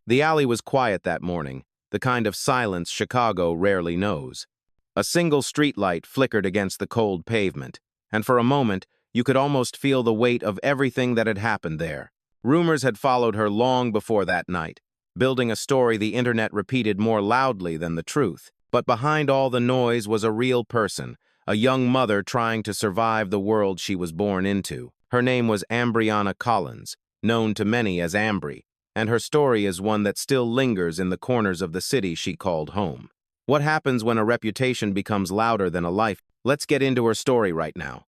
The alley was quiet that morning, the kind of silence Chicago rarely knows. A single streetlight flickered against the cold pavement, and for a moment, you could almost feel the weight of everything that had happened there. Rumors had followed her long before that night, building a story the internet repeated more loudly than the truth. But behind all the noise was a real person, a young mother trying to survive the world she was born into. Her name was Ambriana Collins, known to many as Ambry, and her story is one that still lingers in the corners of the city she called home. What happens when a reputation becomes louder than a life? Let's get into her story right now.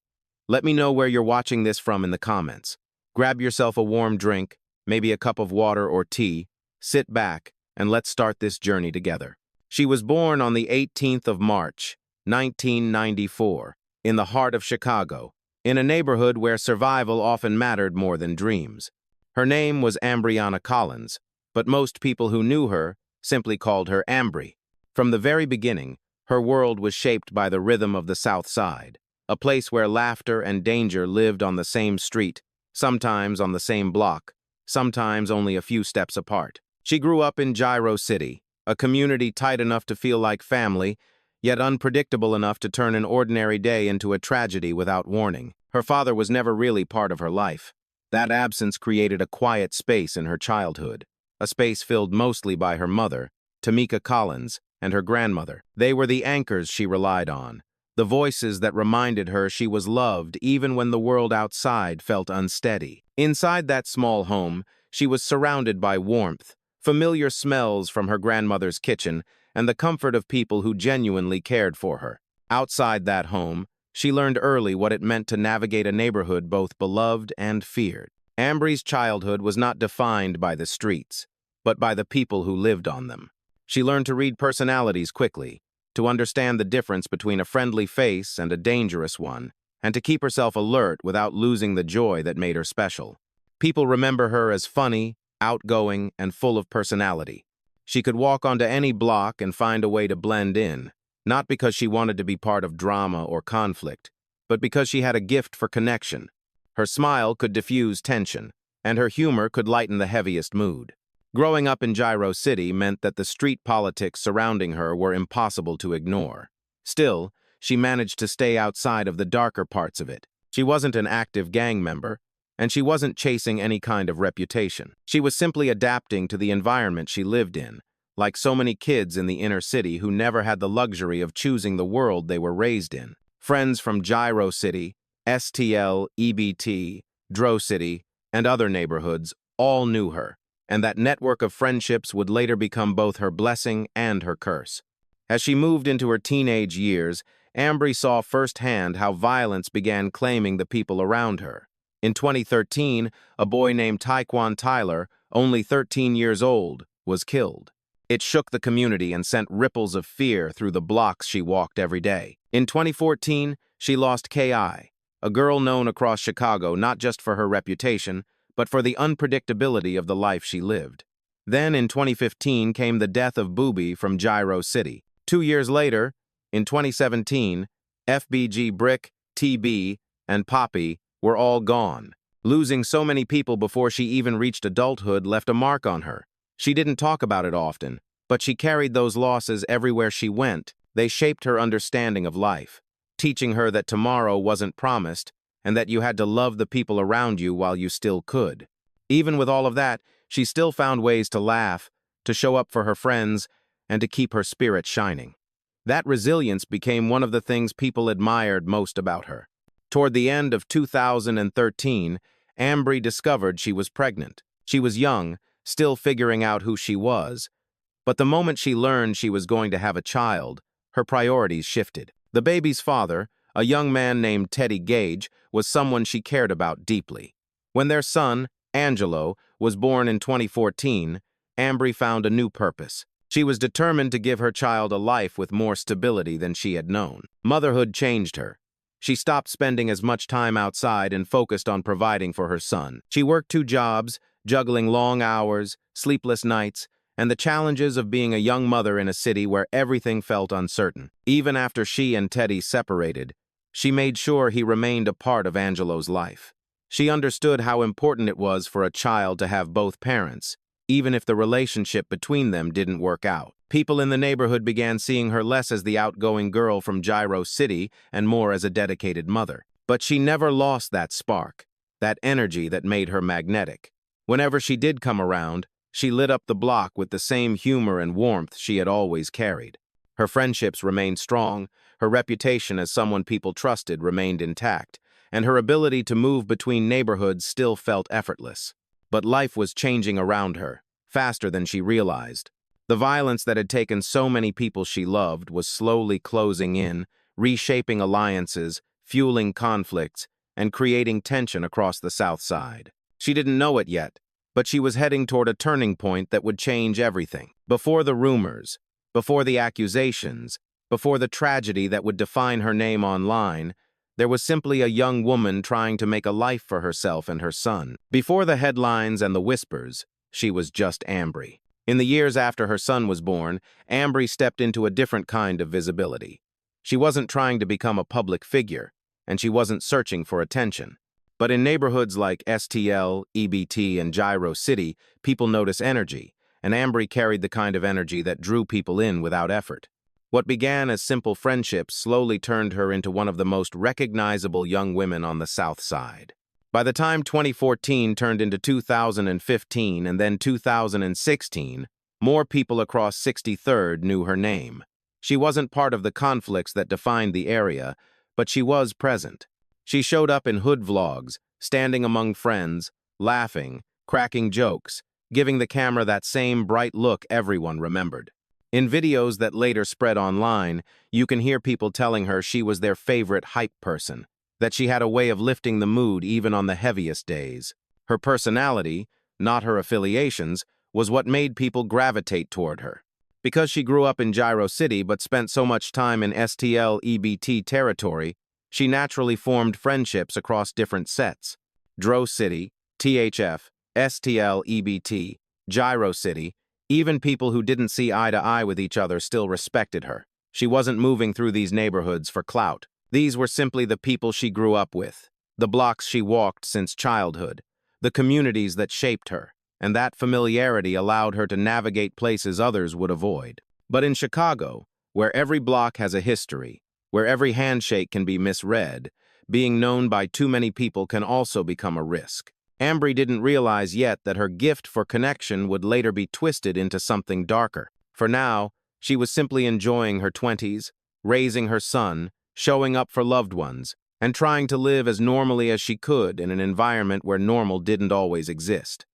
Let me know where you're watching this from in the comments. Grab yourself a warm drink, maybe a cup of water or tea, sit back, and let's start this journey together. She was born on the 18th of March, 1994, in the heart of Chicago, in a neighborhood where survival often mattered more than dreams. Her name was Ambriana Collins, but most people who knew her simply called her Ambry. From the very beginning, her world was shaped by the rhythm of the South Side, a place where laughter and danger lived on the same street, sometimes on the same block, sometimes only a few steps apart. She grew up in Gyro City, a community tight enough to feel like family, yet unpredictable enough to turn an ordinary day into a tragedy without warning. Her father was never really part of her life. That absence created a quiet space in her childhood, a space filled mostly by her mother, Tamika Collins, and her grandmother. They were the anchors she relied on, the voices that reminded her she was loved even when the world outside felt unsteady. Inside that small home, she was surrounded by warmth, familiar smells from her grandmother's kitchen, and the comfort of people who genuinely cared for her. Outside that home, she learned early what it meant to navigate a neighborhood both beloved and feared. Ambry's childhood was not defined by the streets, but by the people who lived on them. She learned to read personalities quickly, to understand the difference between a friendly face and a dangerous one, and to keep herself alert without losing the joy that made her special. People remember her as funny, outgoing, and full of personality. She could walk onto any block and find a way to blend in, not because she wanted to be part of drama or conflict, but because she had a gift for connection. Her smile could diffuse tension, and her humor could lighten the heaviest mood. Growing up in Gyro City meant that the street politics surrounding her were impossible to ignore. Still, she managed to stay outside of the darker parts of it. She wasn't an active gang member, and she wasn't chasing any kind of reputation. She was simply adapting to the environment she lived in, like so many kids in the inner city who never had the luxury of choosing the world they were raised in. Friends from Gyro City, STL, EBT, Dro City, and other neighborhoods all knew her, and that network of friendships would later become both her blessing and her curse. As she moved into her teenage years, Ambry saw firsthand how violence began claiming the people around her. In 2013, a boy named Tyquan Tyler, only 13 years old, was killed. It shook the community and sent ripples of fear through the blocks she walked every day. In 2014, she lost K.I., a girl known across Chicago not just for her reputation, but for the unpredictability of the life she lived. Then in 2015 came the death of Booby from Gyro City. 2 years later, in 2017, FBG Brick, TB, and Poppy were all gone. Losing so many people before she even reached adulthood left a mark on her. She didn't talk about it often, but she carried those losses everywhere she went. They shaped her understanding of life, teaching her that tomorrow wasn't promised and that you had to love the people around you while you still could. Even with all of that, she still found ways to laugh, to show up for her friends, and to keep her spirit shining. That resilience became one of the things people admired most about her. Toward the end of 2013, Ambry discovered she was pregnant. She was young, still figuring out who she was, but the moment she learned she was going to have a child, her priorities shifted. The baby's father, a young man named Teddy Gage, was someone she cared about deeply. When their son, Angelo, was born in 2014, Ambry found a new purpose. She was determined to give her child a life with more stability than she had known. Motherhood changed her. She stopped spending as much time outside and focused on providing for her son. She worked 2 jobs, juggling long hours, sleepless nights, and the challenges of being a young mother in a city where everything felt uncertain. Even after she and Teddy separated, she made sure he remained a part of Angelo's life. She understood how important it was for a child to have both parents, even if the relationship between them didn't work out. People in the neighborhood began seeing her less as the outgoing girl from Gyro City and more as a dedicated mother. But she never lost that spark, that energy that made her magnetic. Whenever she did come around, she lit up the block with the same humor and warmth she had always carried. Her friendships remained strong, her reputation as someone people trusted remained intact, and her ability to move between neighborhoods still felt effortless. But life was changing around her, faster than she realized. The violence that had taken so many people she loved was slowly closing in, reshaping alliances, fueling conflicts, and creating tension across the South Side. She didn't know it yet, but she was heading toward a turning point that would change everything. Before the rumors, before the accusations, before the tragedy that would define her name online, there was simply a young woman trying to make a life for herself and her son. Before the headlines and the whispers, she was just Ambry. In the years after her son was born, Ambry stepped into a different kind of visibility. She wasn't trying to become a public figure, and she wasn't searching for attention. But in neighborhoods like STL, EBT, and Gyro City, people notice energy, and Ambry carried the kind of energy that drew people in without effort. What began as simple friendships slowly turned her into one of the most recognizable young women on the South Side. By the time 2014 turned into 2015 and then 2016, more people across 63rd knew her name. She wasn't part of the conflicts that defined the area, but she was present. She showed up in hood vlogs, standing among friends, laughing, cracking jokes, giving the camera that same bright look everyone remembered. In videos that later spread online, you can hear people telling her she was their favorite hype person, that she had a way of lifting the mood even on the heaviest days. Her personality, not her affiliations, was what made people gravitate toward her. Because she grew up in Gyro City but spent so much time in STL-EBT territory, she naturally formed friendships across different sets. Dro City, THF, STL-EBT, Gyro City, even people who didn't see eye to eye with each other still respected her. She wasn't moving through these neighborhoods for clout. These were simply the people she grew up with, the blocks she walked since childhood, the communities that shaped her, and that familiarity allowed her to navigate places others would avoid. But in Chicago, where every block has a history, where every handshake can be misread, being known by too many people can also become a risk. Ambry didn't realize yet that her gift for connection would later be twisted into something darker. For now, she was simply enjoying her 20s, raising her son, showing up for loved ones, and trying to live as normally as she could in an environment where normal didn't always exist.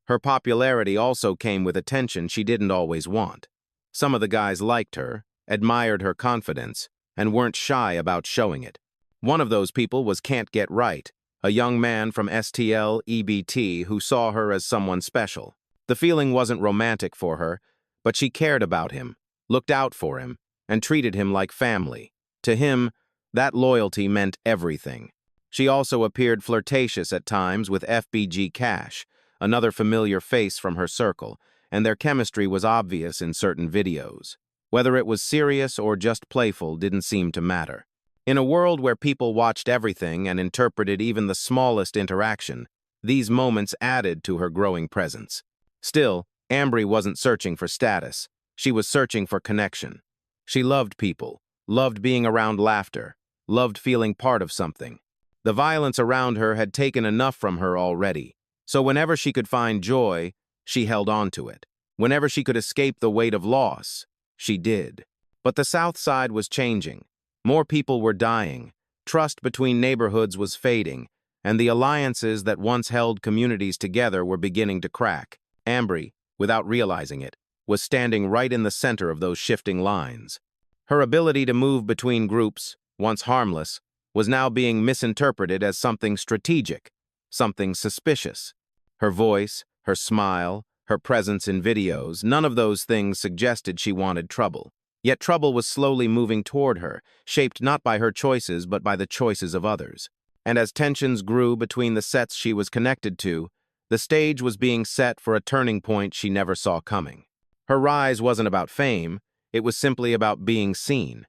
Her popularity also came with attention she didn't always want. Some of the guys liked her, admired her confidence, and weren't shy about showing it. One of those people was Can't Get Right, a young man from STL-EBT who saw her as someone special. The feeling wasn't romantic for her, but she cared about him, looked out for him, and treated him like family. To him, that loyalty meant everything. She also appeared flirtatious at times with FBG Cash, another familiar face from her circle, and their chemistry was obvious in certain videos. Whether it was serious or just playful didn't seem to matter. In a world where people watched everything and interpreted even the smallest interaction, these moments added to her growing presence. Still, Ambry wasn't searching for status. She was searching for connection. She loved people, loved being around laughter, loved feeling part of something. The violence around her had taken enough from her already, so whenever she could find joy, she held on to it. Whenever she could escape the weight of loss, she did. But the South Side was changing. More people were dying, trust between neighborhoods was fading, and the alliances that once held communities together were beginning to crack. Ambry, without realizing it, was standing right in the center of those shifting lines. Her ability to move between groups, once harmless, was now being misinterpreted as something strategic, something suspicious. Her voice, her smile, her presence in videos, none of those things suggested she wanted trouble. Yet trouble was slowly moving toward her, shaped not by her choices but by the choices of others. And as tensions grew between the sets she was connected to, the stage was being set for a turning point she never saw coming. Her rise wasn't about fame, it was simply about being seen.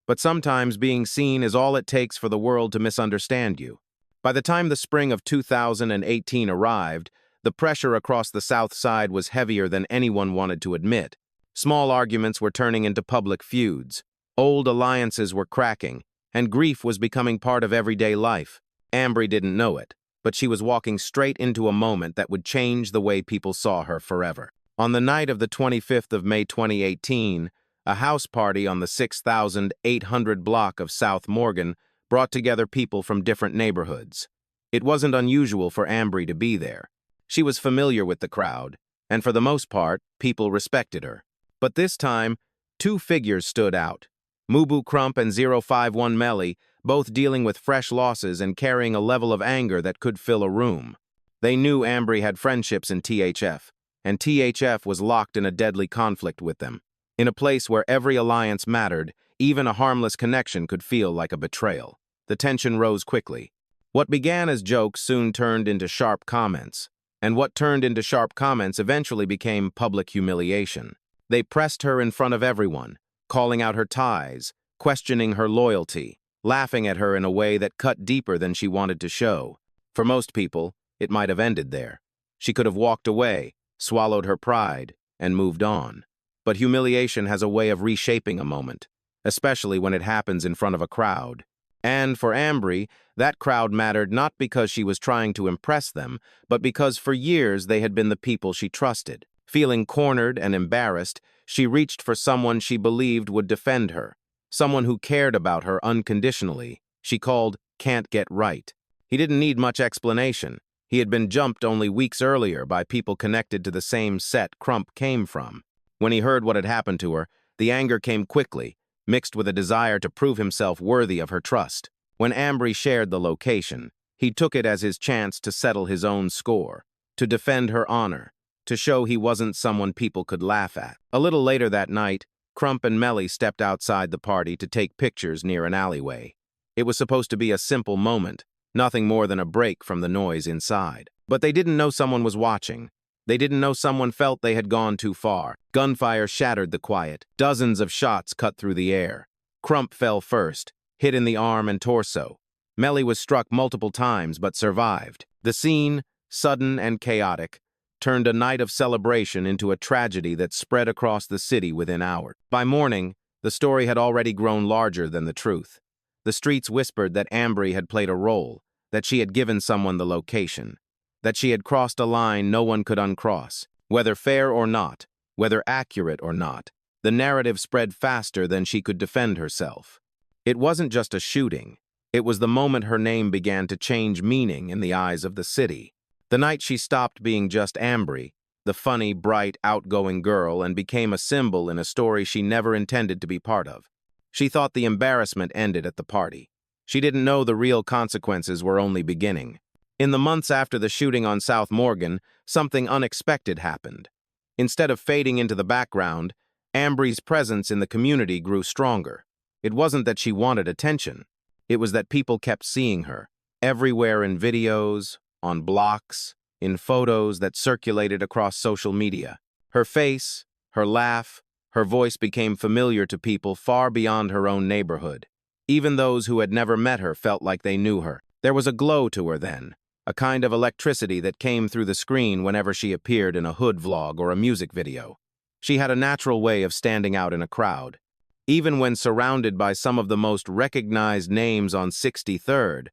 But sometimes being seen is all it takes for the world to misunderstand you. By the time the spring of 2018 arrived, The pressure across the South Side was heavier than anyone wanted to admit. Small arguments were turning into public feuds. Old alliances were cracking, and grief was becoming part of everyday life. Ambry didn't know it, but she was walking straight into a moment that would change the way people saw her forever. On the night of the 25th of May 2018, a house party on the 6,800 block of South Morgan brought together people from different neighborhoods. It wasn't unusual for Ambry to be there. She was familiar with the crowd, and for the most part, people respected her. But this time, two figures stood out. Mubu Crump and 051 Melly, both dealing with fresh losses and carrying a level of anger that could fill a room. They knew Ambry had friendships in THF, and THF was locked in a deadly conflict with them. In a place where every alliance mattered, even a harmless connection could feel like a betrayal. The tension rose quickly. What began as jokes soon turned into sharp comments, and what turned into sharp comments eventually became public humiliation. They pressed her in front of everyone, calling out her ties, questioning her loyalty, laughing at her in a way that cut deeper than she wanted to show. For most people, it might have ended there. She could have walked away, swallowed her pride, and moved on. But humiliation has a way of reshaping a moment, especially when it happens in front of a crowd. And for Ambry, that crowd mattered not because she was trying to impress them, but because for years they had been the people she trusted. Feeling cornered and embarrassed, she reached for someone she believed would defend her, someone who cared about her unconditionally. She called Can't Get Right. He didn't need much explanation. He had been jumped only weeks earlier by people connected to the same set Crump came from. When he heard what had happened to her, the anger came quickly, mixed with a desire to prove himself worthy of her trust. When Ambry shared the location, he took it as his chance to settle his own score, to defend her honor, to show he wasn't someone people could laugh at. A little later that night, Crump and Melly stepped outside the party to take pictures near an alleyway. It was supposed to be a simple moment, nothing more than a break from the noise inside. But they didn't know someone was watching. They didn't know someone felt they had gone too far. Gunfire shattered the quiet. Dozens of shots cut through the air. Crump fell first, hit in the arm and torso. Melly was struck multiple times but survived. The scene, sudden and chaotic, turned a night of celebration into a tragedy that spread across the city within hours. By morning, the story had already grown larger than the truth. The streets whispered that Ambry had played a role, that she had given someone the location, that she had crossed a line no one could uncross. Whether fair or not, whether accurate or not, the narrative spread faster than she could defend herself. It wasn't just a shooting. It was the moment her name began to change meaning in the eyes of the city. The night she stopped being just Ambry, the funny, bright, outgoing girl, and became a symbol in a story she never intended to be part of. She thought the embarrassment ended at the party. She didn't know the real consequences were only beginning. In the months after the shooting on South Morgan, something unexpected happened. Instead of fading into the background, Ambry's presence in the community grew stronger. It wasn't that she wanted attention. It was that people kept seeing her, everywhere in videos, on blocks, in photos that circulated across social media. Her face, her laugh, her voice became familiar to people far beyond her own neighborhood. Even those who had never met her felt like they knew her. There was a glow to her then, a kind of electricity that came through the screen whenever she appeared in a hood vlog or a music video. She had a natural way of standing out in a crowd. Even when surrounded by some of the most recognized names on 63rd,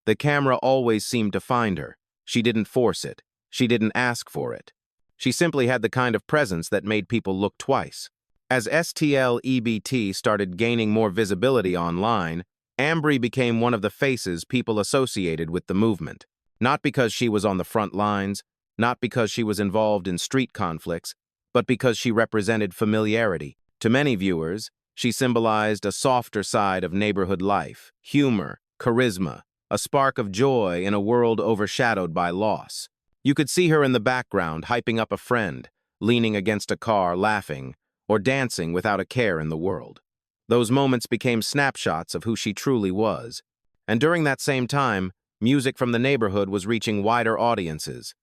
the camera always seemed to find her. She didn't force it. She didn't ask for it. She simply had the kind of presence that made people look twice. As STL-EBT started gaining more visibility online, Ambry became one of the faces people associated with the movement. Not because she was on the front lines, not because she was involved in street conflicts, but because she represented familiarity. To many viewers, she symbolized a softer side of neighborhood life, humor, charisma, a spark of joy in a world overshadowed by loss. You could see her in the background, hyping up a friend, leaning against a car, laughing, or dancing without a care in the world. Those moments became snapshots of who she truly was. And during that same time, music from the neighborhood was reaching wider audiences.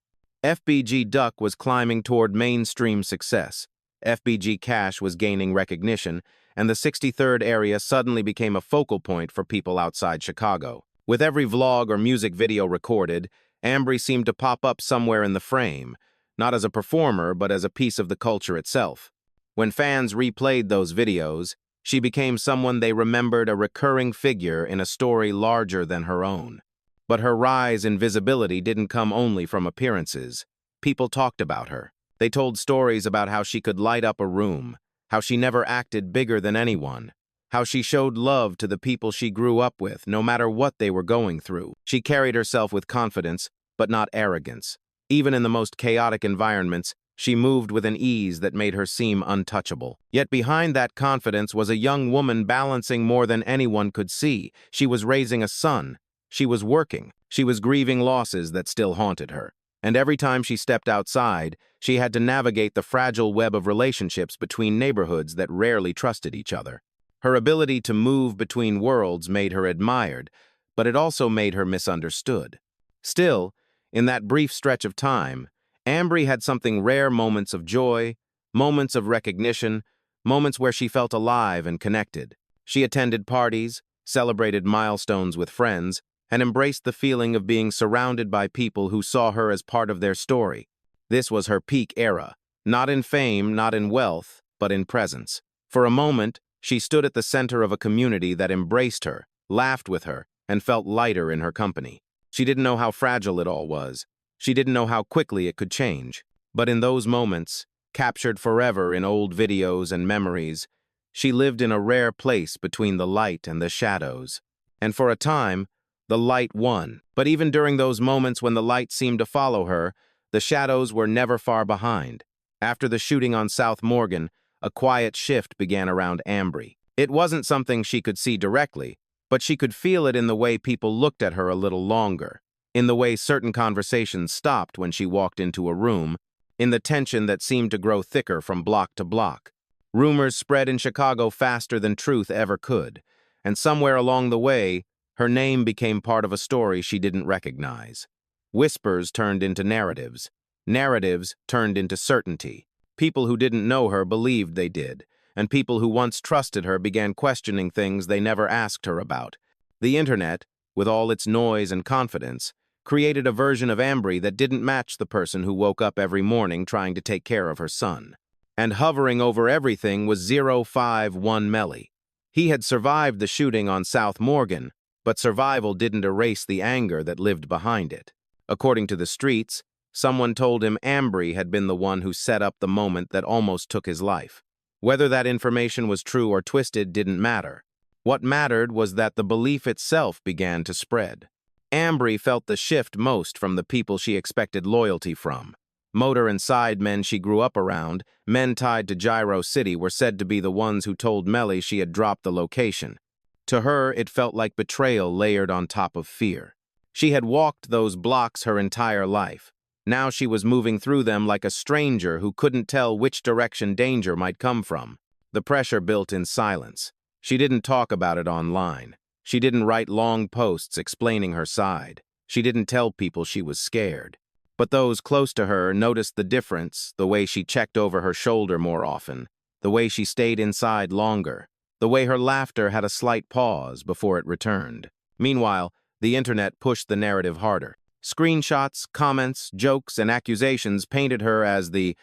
FBG Duck was climbing toward mainstream success. FBG Cash was gaining recognition, and the 63rd area suddenly became a focal point for people outside Chicago. With every vlog or music video recorded, Ambry seemed to pop up somewhere in the frame, not as a performer, but as a piece of the culture itself. When fans replayed those videos, she became someone they remembered, a recurring figure in a story larger than her own. But her rise in visibility didn't come only from appearances. People talked about her. They told stories about how she could light up a room, how she never acted bigger than anyone, how she showed love to the people she grew up with, no matter what they were going through. She carried herself with confidence, but not arrogance. Even in the most chaotic environments, she moved with an ease that made her seem untouchable. Yet behind that confidence was a young woman balancing more than anyone could see. She was raising a son. She was working. She was grieving losses that still haunted her. And every time she stepped outside, she had to navigate the fragile web of relationships between neighborhoods that rarely trusted each other. Her ability to move between worlds made her admired, but it also made her misunderstood. Still, in that brief stretch of time, Ambry had something rare: moments of joy, moments of recognition, moments where she felt alive and connected. She attended parties, celebrated milestones with friends, and embraced the feeling of being surrounded by people who saw her as part of their story. This was her peak era, not in fame, not in wealth, but in presence. For a moment, she stood at the center of a community that embraced her, laughed with her, and felt lighter in her company. She didn't know how fragile it all was. She didn't know how quickly it could change. But in those moments, captured forever in old videos and memories, she lived in a rare place between the light and the shadows. And for a time, the light won. But even during those moments when the light seemed to follow her, the shadows were never far behind. After the shooting on South Morgan, a quiet shift began around Ambry. It wasn't something she could see directly, but she could feel it in the way people looked at her a little longer, in the way certain conversations stopped when she walked into a room, in the tension that seemed to grow thicker from block to block. Rumors spread in Chicago faster than truth ever could, and somewhere along the way, her name became part of a story she didn't recognize. Whispers turned into narratives. Narratives turned into certainty. People who didn't know her believed they did, and people who once trusted her began questioning things they never asked her about. The internet, with all its noise and confidence, created a version of Ambry that didn't match the person who woke up every morning trying to take care of her son. And hovering over everything was 051 Melly. He had survived the shooting on South Morgan, but survival didn't erase the anger that lived behind it. According to the streets, someone told him Ambry had been the one who set up the moment that almost took his life. Whether that information was true or twisted didn't matter. What mattered was that the belief itself began to spread. Ambry felt the shift most from the people she expected loyalty from. Motor and side men she grew up around, men tied to Gyro City, were said to be the ones who told Melly she had dropped the location. To her, it felt like betrayal layered on top of fear. She had walked those blocks her entire life. Now she was moving through them like a stranger who couldn't tell which direction danger might come from. The pressure built in silence. She didn't talk about it online. She didn't write long posts explaining her side. She didn't tell people she was scared. But those close to her noticed the difference: the way she checked over her shoulder more often, the way she stayed inside longer, the way her laughter had a slight pause before it returned. Meanwhile, the internet pushed the narrative harder. Screenshots, comments, jokes, and accusations painted her as the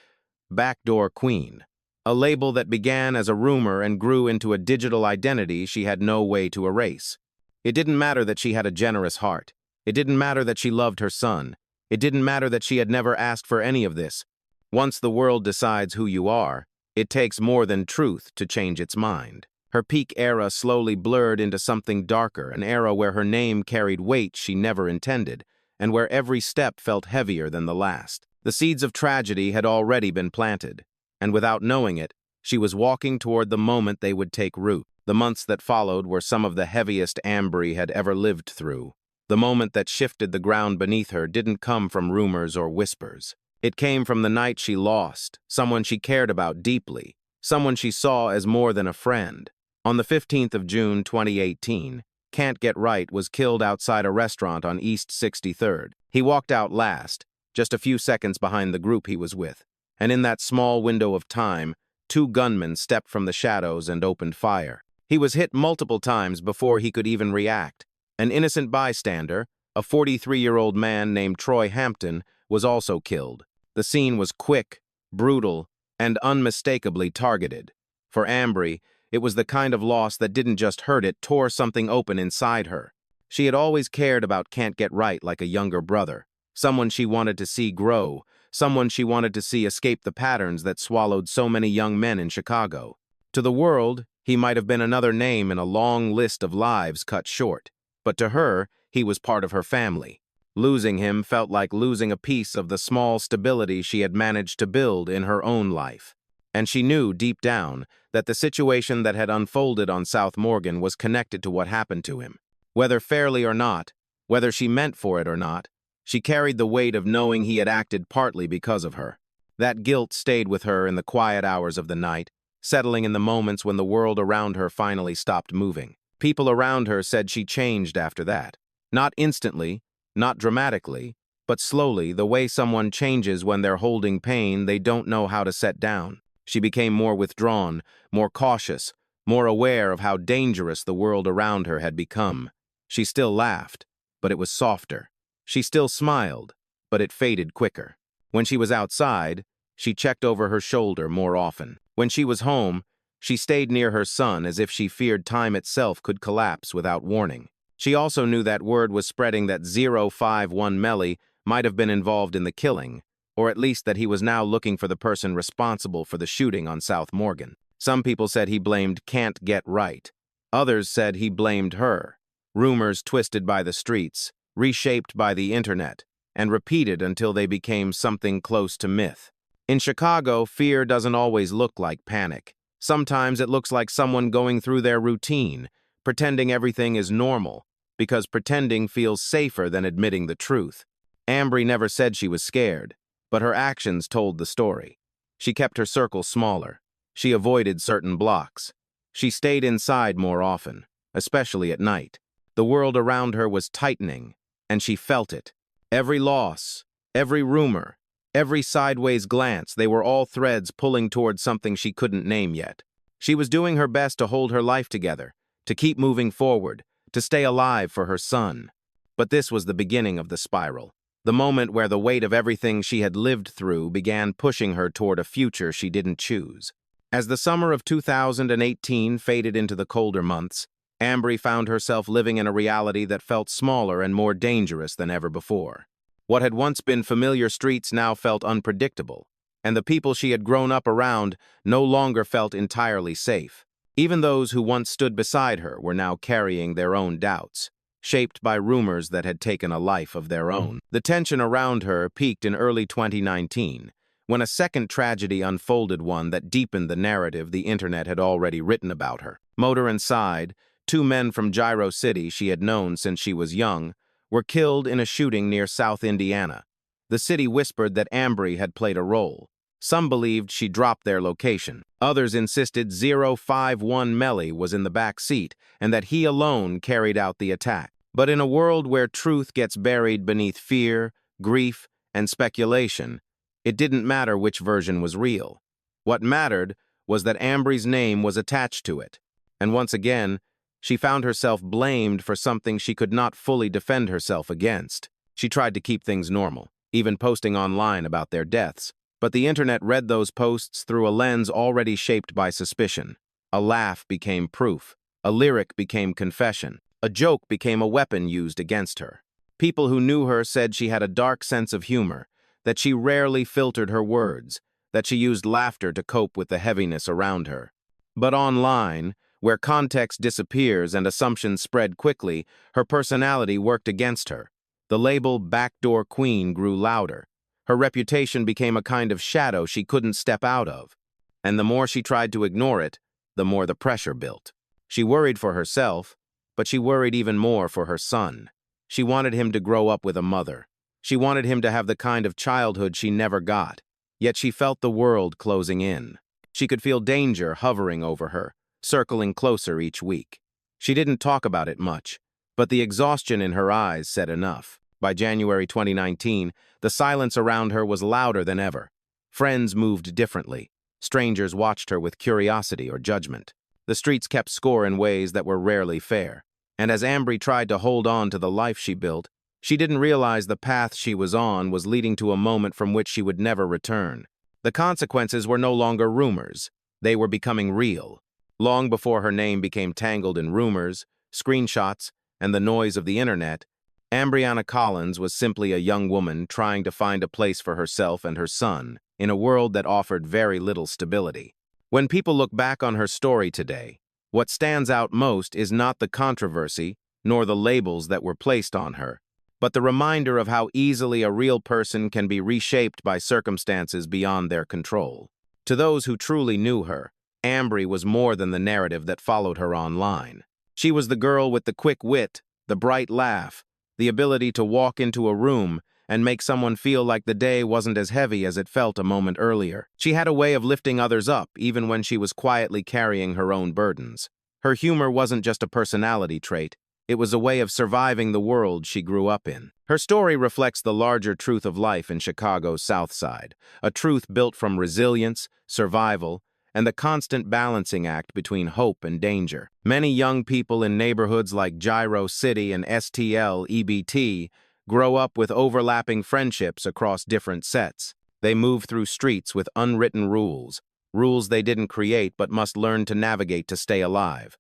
backdoor queen, a label that began as a rumor and grew into a digital identity she had no way to erase. It didn't matter that she had a generous heart. It didn't matter that she loved her son. It didn't matter that she had never asked for any of this. Once the world decides who you are, it takes more than truth to change its mind. Her peak era slowly blurred into something darker, an era where her name carried weight she never intended, and where every step felt heavier than the last. The seeds of tragedy had already been planted, and without knowing it, she was walking toward the moment they would take root. The months that followed were some of the heaviest Ambry had ever lived through. The moment that shifted the ground beneath her didn't come from rumors or whispers. It came from the night she lost, someone she cared about deeply, someone she saw as more than a friend. On the 15th of June 2018, Can't Get Right was killed outside a restaurant on East 63rd. He walked out last, just a few seconds behind the group he was with, and in that small window of time, two gunmen stepped from the shadows and opened fire. He was hit multiple times before he could even react. An innocent bystander, A 43-year-old man named Troy Hampton was also killed. The scene was quick, brutal, and unmistakably targeted. For Ambry, it was the kind of loss that didn't just hurt, it tore something open inside her. She had always cared about Can't Get Right like a younger brother, someone she wanted to see grow, someone she wanted to see escape the patterns that swallowed so many young men in Chicago. To the world, he might have been another name in a long list of lives cut short, but to her, he was part of her family. Losing him felt like losing a piece of the small stability she had managed to build in her own life. And she knew deep down that the situation that had unfolded on South Morgan was connected to what happened to him. Whether fairly or not, whether she meant for it or not, she carried the weight of knowing he had acted partly because of her. That guilt stayed with her in the quiet hours of the night, settling in the moments when the world around her finally stopped moving. People around her said she changed after that. Not instantly, not dramatically, but slowly, the way someone changes when they're holding pain they don't know how to set down. She became more withdrawn, more cautious, more aware of how dangerous the world around her had become. She still laughed, but it was softer. She still smiled, but it faded quicker. When she was outside, she checked over her shoulder more often. When she was home, she stayed near her son as if she feared time itself could collapse without warning. She also knew that word was spreading that 051 Melly might have been involved in the killing, or at least that he was now looking for the person responsible for the shooting on South Morgan. Some people said he blamed Can't Get Right. Others said he blamed her. Rumors twisted by the streets, reshaped by the internet, and repeated until they became something close to myth. In Chicago, fear doesn't always look like panic. Sometimes it looks like someone going through their routine, pretending everything is normal, because pretending feels safer than admitting the truth. Ambry never said she was scared, but her actions told the story. She kept her circle smaller. She avoided certain blocks. She stayed inside more often, especially at night. The world around her was tightening, and she felt it. Every loss, every rumor, every sideways glance, they were all threads pulling towards something she couldn't name yet. She was doing her best to hold her life together, to keep moving forward, to stay alive for her son. But this was the beginning of the spiral, the moment where the weight of everything she had lived through began pushing her toward a future she didn't choose. As the summer of 2018 faded into the colder months, Ambry found herself living in a reality that felt smaller and more dangerous than ever before. What had once been familiar streets now felt unpredictable, and the people she had grown up around no longer felt entirely safe. Even those who once stood beside her were now carrying their own doubts, shaped by rumors that had taken a life of their own. The tension around her peaked in early 2019, when a second tragedy unfolded, one that deepened the narrative the internet had already written about her. Motor and Side, two men from Gyro City she had known since she was young, were killed in a shooting near South Indiana. The city whispered that Ambry had played a role. Some believed she dropped their location. Others insisted 051 Melly was in the back seat and that he alone carried out the attack. But in a world where truth gets buried beneath fear, grief, and speculation, it didn't matter which version was real. What mattered was that Ambry's name was attached to it. And once again, she found herself blamed for something she could not fully defend herself against. She tried to keep things normal, even posting online about their deaths. But the internet read those posts through a lens already shaped by suspicion. A laugh became proof. A lyric became confession. A joke became a weapon used against her. People who knew her said she had a dark sense of humor, that she rarely filtered her words, that she used laughter to cope with the heaviness around her. But online, where context disappears and assumptions spread quickly, her personality worked against her. The label backdoor queen grew louder. Her reputation became a kind of shadow she couldn't step out of. And the more she tried to ignore it, the more the pressure built. She worried for herself, but she worried even more for her son. She wanted him to grow up with a mother. She wanted him to have the kind of childhood she never got. Yet she felt the world closing in. She could feel danger hovering over her, circling closer each week. She didn't talk about it much, but the exhaustion in her eyes said enough. By January 2019, the silence around her was louder than ever. Friends moved differently. Strangers watched her with curiosity or judgment. The streets kept score in ways that were rarely fair. And as Ambry tried to hold on to the life she built, She didn't realize the path she was on was leading to a moment from which she would never return. The consequences were no longer rumors. They were becoming real. Long before her name became tangled in rumors, screenshots, and the noise of the internet, Ambriana Collins was simply a young woman trying to find a place for herself and her son in a world that offered very little stability. When people look back on her story today, what stands out most is not the controversy nor the labels that were placed on her, but the reminder of how easily a real person can be reshaped by circumstances beyond their control. To those who truly knew her, Ambry was more than the narrative that followed her online. She was the girl with the quick wit, the bright laugh, the ability to walk into a room and make someone feel like the day wasn't as heavy as it felt a moment earlier. She had a way of lifting others up even when she was quietly carrying her own burdens. Her humor wasn't just a personality trait, it was a way of surviving the world she grew up in. Her story reflects the larger truth of life in Chicago's South Side, a truth built from resilience, survival, and the constant balancing act between hope and danger. Many young people in neighborhoods like Gyro City and STL EBT grow up with overlapping friendships across different sets. They move through streets with unwritten rules, rules they didn't create but must learn to navigate to stay alive.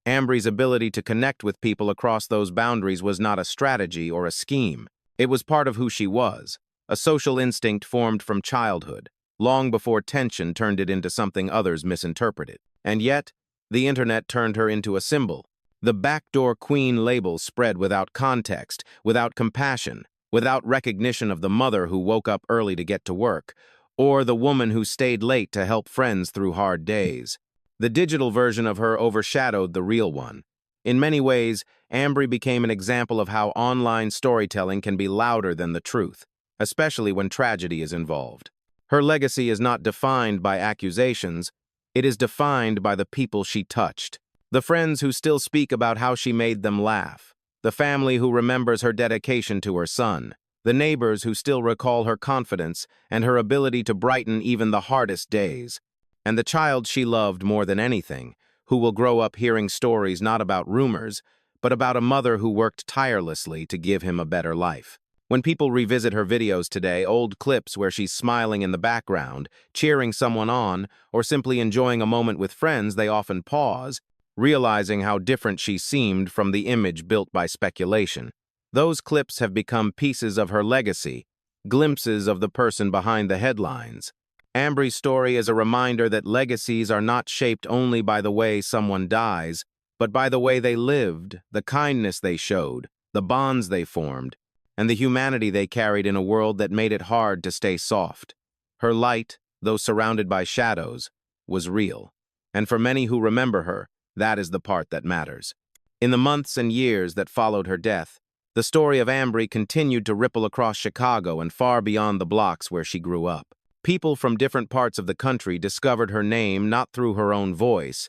Ambry's ability to connect with people across those boundaries was not a strategy or a scheme. It was part of who she was, a social instinct formed from childhood, long before tension turned it into something others misinterpreted. And yet, the internet turned her into a symbol. The backdoor queen label spread without context, without compassion, without recognition of the mother who woke up early to get to work, or the woman who stayed late to help friends through hard days. The digital version of her overshadowed the real one. In many ways, Ambry became an example of how online storytelling can be louder than the truth, especially when tragedy is involved. Her legacy is not defined by accusations, it is defined by the people she touched. The friends who still speak about how she made them laugh, the family who remembers her dedication to her son, the neighbors who still recall her confidence and her ability to brighten even the hardest days, and the child she loved more than anything, who will grow up hearing stories not about rumors, but about a mother who worked tirelessly to give him a better life. When people revisit her videos today, old clips where she's smiling in the background, cheering someone on, or simply enjoying a moment with friends, they often pause, realizing how different she seemed from the image built by speculation. Those clips have become pieces of her legacy, glimpses of the person behind the headlines. Ambry's story is a reminder that legacies are not shaped only by the way someone dies, but by the way they lived, the kindness they showed, the bonds they formed, and the humanity they carried in a world that made it hard to stay soft. Her light, though surrounded by shadows, was real. And for many who remember her, that is the part that matters. In the months and years that followed her death, the story of Ambry continued to ripple across Chicago and far beyond the blocks where she grew up. People from different parts of the country discovered her name not through her own voice,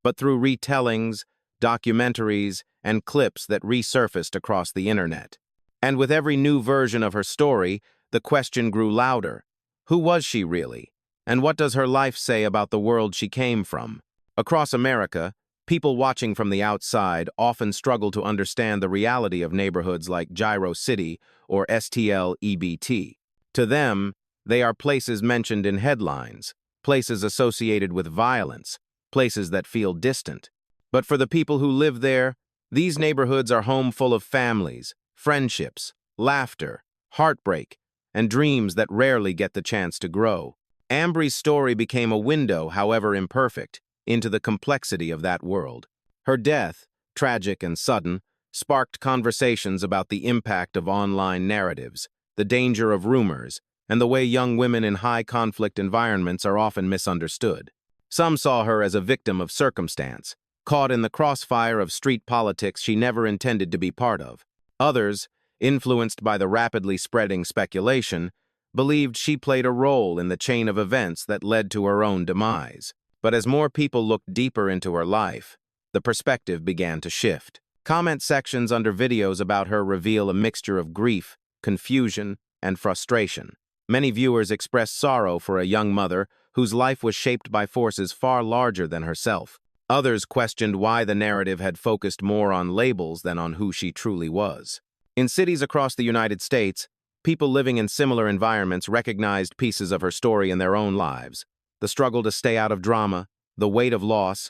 but through retellings, documentaries, and clips that resurfaced across the internet. And with every new version of her story, the question grew louder. Who was she really? And what does her life say about the world she came from? Across America, people watching from the outside often struggle to understand the reality of neighborhoods like Gyro City or STL EBT. To them, they are places mentioned in headlines, places associated with violence, places that feel distant. But for the people who live there, these neighborhoods are home full of families, friendships, laughter, heartbreak, and dreams that rarely get the chance to grow. Ambry's story became a window, however imperfect, into the complexity of that world. Her death, tragic and sudden, sparked conversations about the impact of online narratives, the danger of rumors, and the way young women in high-conflict environments are often misunderstood. Some saw her as a victim of circumstance, caught in the crossfire of street politics she never intended to be part of. Others, influenced by the rapidly spreading speculation, believed she played a role in the chain of events that led to her own demise. But as more people looked deeper into her life, the perspective began to shift. Comment sections under videos about her reveal a mixture of grief, confusion, and frustration. Many viewers expressed sorrow for a young mother whose life was shaped by forces far larger than herself. Others questioned why the narrative had focused more on labels than on who she truly was. In cities across the United States, people living in similar environments recognized pieces of her story in their own lives. The struggle to stay out of drama, the weight of loss,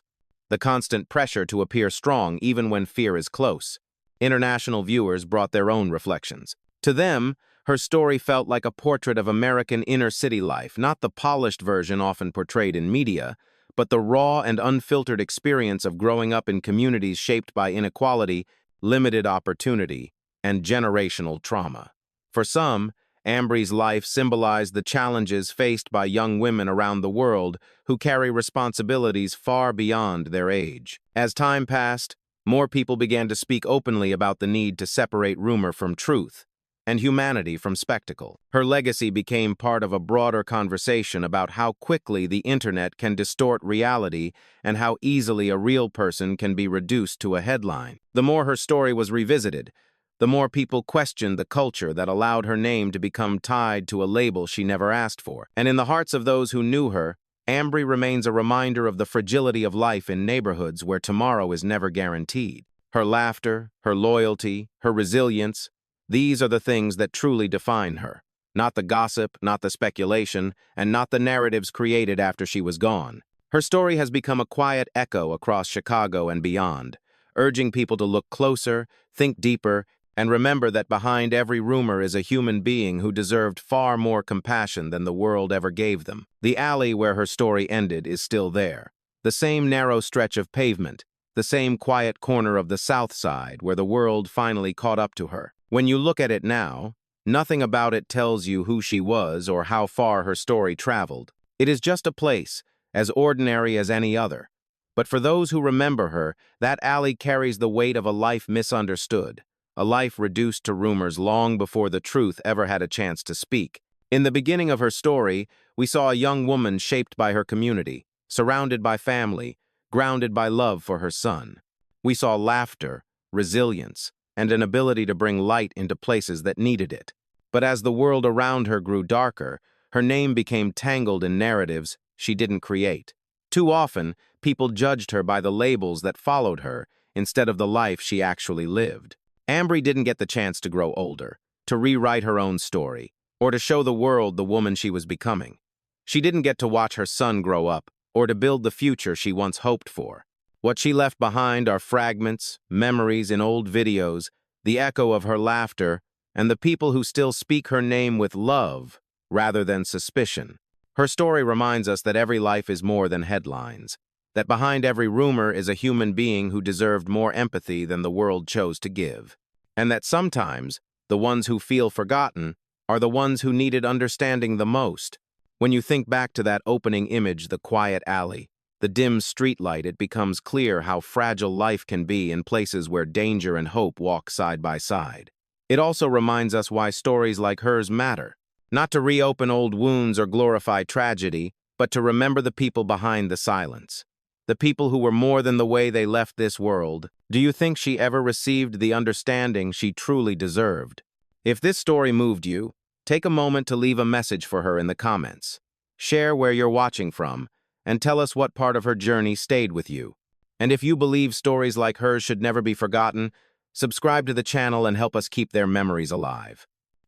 the constant pressure to appear strong even when fear is close. International viewers brought their own reflections. To them, her story felt like a portrait of American inner-city life, not the polished version often portrayed in media, but the raw and unfiltered experience of growing up in communities shaped by inequality, limited opportunity, and generational trauma. For some, Ambry's life symbolized the challenges faced by young women around the world who carry responsibilities far beyond their age. As time passed, more people began to speak openly about the need to separate rumor from truth and humanity from spectacle. Her legacy became part of a broader conversation about how quickly the internet can distort reality and how easily a real person can be reduced to a headline. The more her story was revisited, the more people questioned the culture that allowed her name to become tied to a label she never asked for. And in the hearts of those who knew her, Ambry remains a reminder of the fragility of life in neighborhoods where tomorrow is never guaranteed. Her laughter, her loyalty, her resilience, these are the things that truly define her. Not the gossip, not the speculation, and not the narratives created after she was gone. Her story has become a quiet echo across Chicago and beyond, urging people to look closer, think deeper, and remember that behind every rumor is a human being who deserved far more compassion than the world ever gave them. The alley where her story ended is still there. The same narrow stretch of pavement, the same quiet corner of the South Side where the world finally caught up to her. When you look at it now, nothing about it tells you who she was or how far her story traveled. It is just a place, as ordinary as any other. But for those who remember her, that alley carries the weight of a life misunderstood, a life reduced to rumors long before the truth ever had a chance to speak. In the beginning of her story, we saw a young woman shaped by her community, surrounded by family, grounded by love for her son. We saw laughter, resilience, and an ability to bring light into places that needed it. But as the world around her grew darker, her name became tangled in narratives she didn't create. Too often, people judged her by the labels that followed her instead of the life she actually lived. Ambry didn't get the chance to grow older, to rewrite her own story, or to show the world the woman she was becoming. She didn't get to watch her son grow up, or to build the future she once hoped for. What she left behind are fragments, memories in old videos, the echo of her laughter, and the people who still speak her name with love rather than suspicion. Her story reminds us that every life is more than headlines, that behind every rumor is a human being who deserved more empathy than the world chose to give, and that sometimes the ones who feel forgotten are the ones who needed understanding the most. When you think back to that opening image, the quiet alley, the dim streetlight, it becomes clear how fragile life can be in places where danger and hope walk side by side. It also reminds us why stories like hers matter. Not to reopen old wounds or glorify tragedy, but to remember the people behind the silence. The people who were more than the way they left this world. Do you think she ever received the understanding she truly deserved? If this story moved you, take a moment to leave a message for her in the comments. Share where you're watching from, and tell us what part of her journey stayed with you. And if you believe stories like hers should never be forgotten, subscribe to the channel and help us keep their memories alive.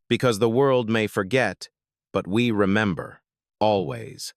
Because the world may forget, but we remember, always.